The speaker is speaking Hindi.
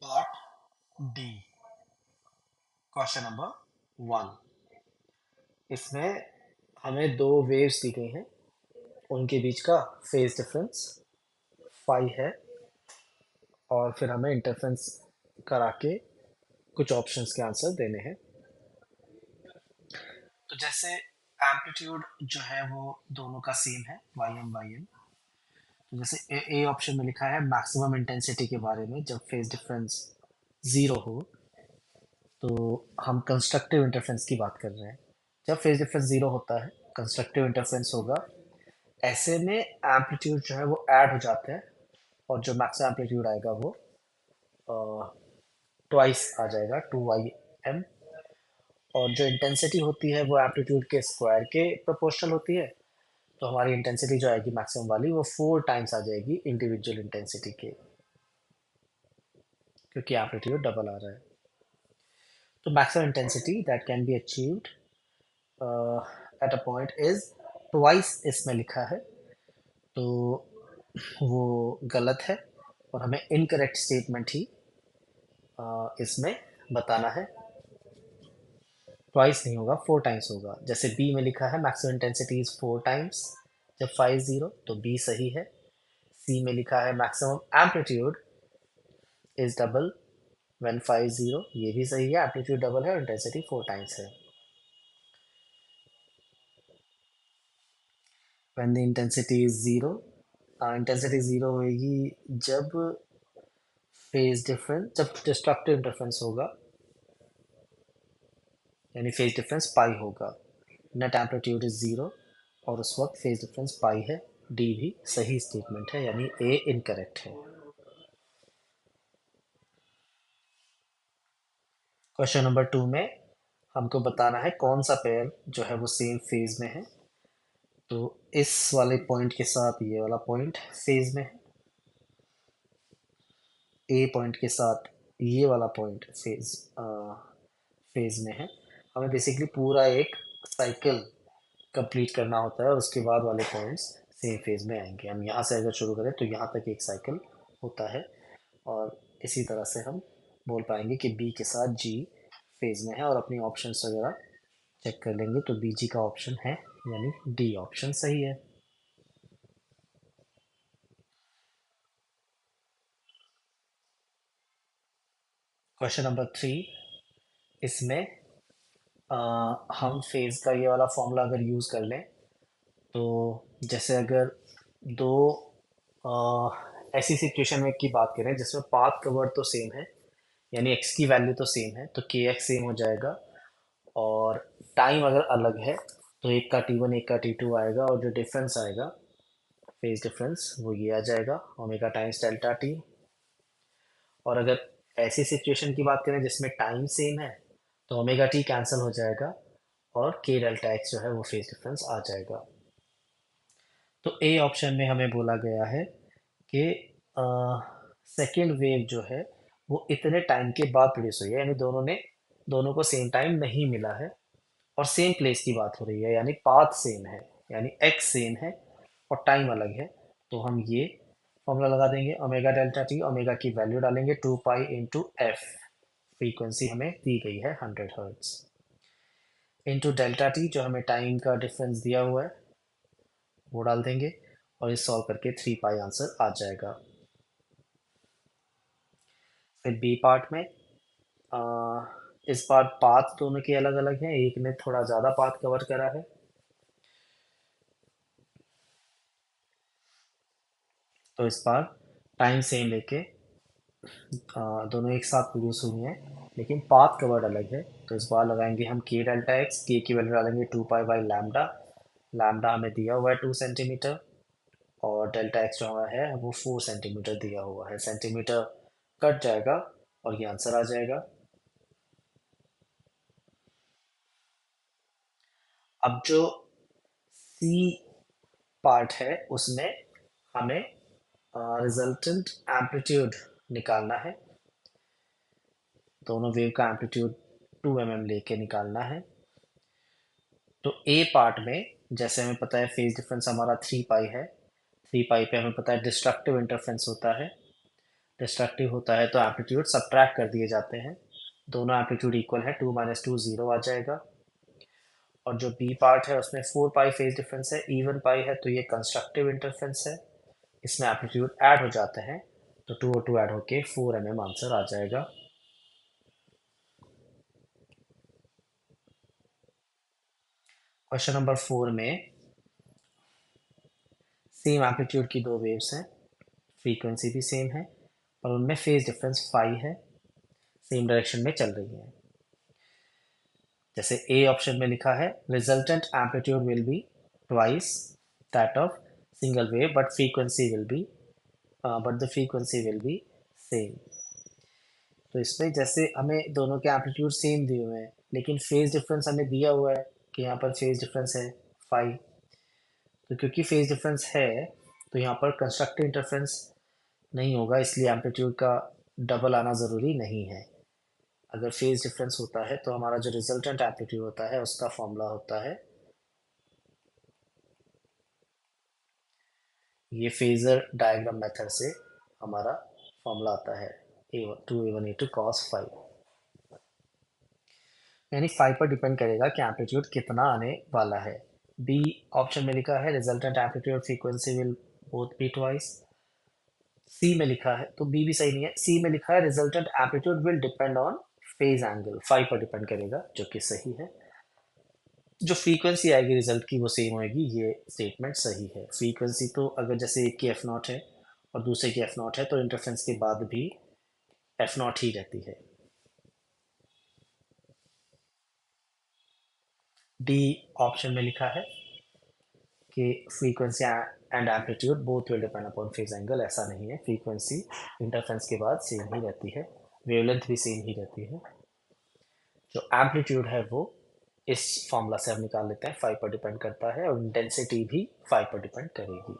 Part D, question number 1। इसमें हमें दो वेव्स दी गई हैं, उनके बीच का फेज डिफरेंस फाई है और फिर हमें इंटरफेरेंस करा के कुछ ऑप्शंस के आंसर देने हैं। तो जैसे एम्पलीट्यूड जो है वो दोनों का सेम है, वाई एम। तो जैसे ए ऑप्शन में लिखा है मैक्सिमम इंटेंसिटी के बारे में, जब फेज डिफरेंस ज़ीरो हो तो हम कंस्ट्रक्टिव इंटरफेरेंस की बात कर रहे हैं। जब फेज डिफरेंस ज़ीरो होता है, कंस्ट्रक्टिव इंटरफेरेंस होगा। ऐसे में एम्पलीट्यूड जो है वो ऐड हो जाते हैं और जो मैक्सिमम एम्पलीट्यूड आएगा वो ट्वाइस आ जाएगा, 2 y m। और जो इंटेंसिटी होती है वो एम्पलीट्यूड के स्क्वायर के प्रोपोर्शनल होती है। तो हमारी इंटेंसिटी जो आएगी मैक्सिमम वाली, वो 4 टाइम्स आ जाएगी इंडिविजुअल इंटेंसिटी के, क्योंकि एम्पलीट्यूड डबल आ रहा है। तो maximum intensity that can be achieved at a point is twice, इसमें लिखा है तो वो गलत है और हमें इनकरेक्ट स्टेटमेंट ही इसमें बताना है। ट्वाइस नहीं होगा, 4 टाइम्स होगा। जैसे बी में लिखा है मैक्सिमम इंटेंसिटी इज 4 टाइम्स, जब फाइव ज़ीरो, तो बी सही है। सी में लिखा है maximum amplitude is double when five zero, ये भी सही है, एम्पलीट्यूड डबल है और इंटेंसिटी 4 टाइम्स है। When the intensity is zero, intensity zero होगी जब फेज डिफरेंस, जब डिस्ट्रक्टिव इंटरफेरेंस होगा, यानी फेज डिफरेंस पाई होगा। नेट एम्पलीट्यूड इज ज़ीरो और उस वक्त फेज डिफरेंस पाई है। डी भी सही स्टेटमेंट है, यानी ए इनकरेक्ट है। क्वेश्चन नंबर 2 में हमको बताना है कौन सा पेयर जो है वो सेम फेज में है। तो इस वाले पॉइंट के साथ ये वाला पॉइंट फेज में है, ए पॉइंट के साथ ये वाला पॉइंट फेज में है। हमें बेसिकली पूरा एक साइकिल कंप्लीट करना होता है और उसके बाद वाले पॉइंट्स सेम फेज में आएंगे। हम यहाँ से अगर शुरू करें तो यहाँ तक एक साइकिल होता है और इसी तरह से हम बोल पाएंगे कि बी के साथ जी फेज में है। और अपनी ऑप्शंस वगैरह चेक कर लेंगे तो बी जी का ऑप्शन है, यानी डी ऑप्शन सही है। क्वेश्चन नंबर 3, इसमें हम फेज का ये वाला फॉर्मूला अगर यूज़ कर लें तो जैसे अगर दो ऐसी सिचुएशन में की बात करें जिसमें पाथ कवर्ड तो सेम है, यानी एक्स की वैल्यू तो सेम है, तो के एक्स सेम हो जाएगा। और टाइम अगर अलग है तो एक का T1 एक का T2 आएगा और जो डिफरेंस आएगा फेज डिफरेंस वो ये आ जाएगा, ओमेगा टाइम्स डेल्टा टी। और अगर ऐसी सिचुएशन की बात करें जिसमें टाइम सेम है तो ओमेगा टी कैंसिल हो जाएगा और के डेल्टा एक्स जो है वो फेज डिफरेंस आ जाएगा। तो ए ऑप्शन में हमें बोला गया है कि सेकेंड वेव जो है वो इतने टाइम के बाद प्रोड्यूस हुई है, यानी दोनों को सेम टाइम नहीं मिला है और सेम प्लेस की बात हो रही है, यानी पाथ सेम है, यानी एक्स सेम है और टाइम अलग है। तो हम ये फॉर्मूला लगा देंगे, ओमेगा डेल्टा टी, ओमेगा की वैल्यू डालेंगे 2 पाई इंटू एफ, फ्रीक्वेंसी हमें दी गई है 100 हर्ट्ज, इंटू डेल्टा टी जो हमें टाइम का डिफरेंस दिया हुआ है वो डाल देंगे और इस सॉल्व करके 3 पाई आंसर आ जाएगा। फिर बी पार्ट में इस बार पाथ दोनों के अलग अलग हैं, एक ने थोड़ा ज़्यादा पाथ कवर करा है। तो इस बार टाइम सेम लेके दोनों एक साथ प्रोड्यूस हुई हैं लेकिन पाथ कवर्ड अलग है। तो इस बार लगाएंगे हम के डेल्टा एक्स, के की वैल्यू डालेंगे 2 पाई बाई लैम्डा। लैम्डा हमें दिया हुआ है 2 सेंटीमीटर और डेल्टा एक्स जो हमारा है वो 4 सेंटीमीटर दिया हुआ है। सेंटीमीटर कट जाएगा और ये आंसर आ जाएगा। अब जो सी पार्ट है उसमें हमें रिजल्टेंट एम्पलीट्यूड निकालना है, दोनों वेव का एम्पलीट्यूड 2 mm लेके निकालना है। तो ए पार्ट में जैसे हमें पता है फेज डिफरेंस हमारा 3 पाई है, 3 पाई पे हमें पता है डिस्ट्रक्टिव इंटरफेरेंस होता है। डिस्ट्रक्टिव होता है तो एम्पलीट्यूड सब्ट्रैक्ट कर दिए जाते हैं, दोनों एम्पलीट्यूड इक्वल है, 2 - 2 0 आ जाएगा। और जो बी पार्ट है उसमें 4 पाई फेज डिफरेंस है, इवन पाई है तो ये कंस्ट्रक्टिव इंटरफेरेंस है, इसमें एम्पलीट्यूड ऐड हो जाते हैं तो 2 और 2 ऐड होके 4 mm आंसर आ जाएगा। क्वेश्चन नंबर 4 में सेम एम्पलीट्यूड की दो वेव्स हैं, फ्रीक्वेंसी भी सेम है और उनमें फेज डिफरेंस फाई है, सेम डायरेक्शन में चल रही है। जैसे ए ऑप्शन में लिखा है resultant amplitude will be twice that of single wave but the frequency will be same. तो इसमें जैसे हमें दोनों के एम्पलीट्यूड सेम दिए हुए हैं लेकिन फेज डिफरेंस हमें दिया हुआ है कि यहाँ पर फेज डिफरेंस है फाई, तो क्योंकि फेज डिफरेंस है तो यहाँ पर कंस्ट्रक्टिव इंटरफेरेंस नहीं होगा, इसलिए एम्पलीट्यूड का डबल आना ज़रूरी नहीं है। अगर फेज डिफरेंस होता है तो हमारा जो रिजल्टेंट एम्पलीट्यूड होता है उसका फॉर्मूला होता है, ये फेजर डायग्राम मेथड से हमारा फॉर्मूला आता है A2 cos फाई, यानी फाई पर डिपेंड करेगा कि एम्पलीट्यूड कितना आने वाला है। बी ऑप्शन में लिखा है resultant amplitude frequency will both be twice. C में लिखा है तो बी भी सही नहीं है, सी में लिखा है resultant amplitude will depend on phase angle, phi पर डिपेंड करेगा, जो कि सही है। जो फ्रीक्वेंसी आएगी रिजल्ट की वो सेम होएगी, ये स्टेटमेंट सही है। फ्रीक्वेंसी तो अगर जैसे एक की एफ नॉट है और दूसरे की एफ नॉट है तो इंटरफेरेंस के बाद भी एफ नॉट ही रहती है। डी ऑप्शन में लिखा है कि frequency and amplitude both will depend upon phase angle, ऐसा नहीं है, फ्रीक्वेंसी इंटरफेरेंस के बाद सेम ही रहती है, वेवलेंथ भी सेम ही रहती है। जो एम्पलीट्यूड है वो इस फॉर्मूला से हम निकाल लेते हैं, फाइव पर डिपेंड करता है और इंटेंसिटी भी फाइव पर डिपेंड करेगी।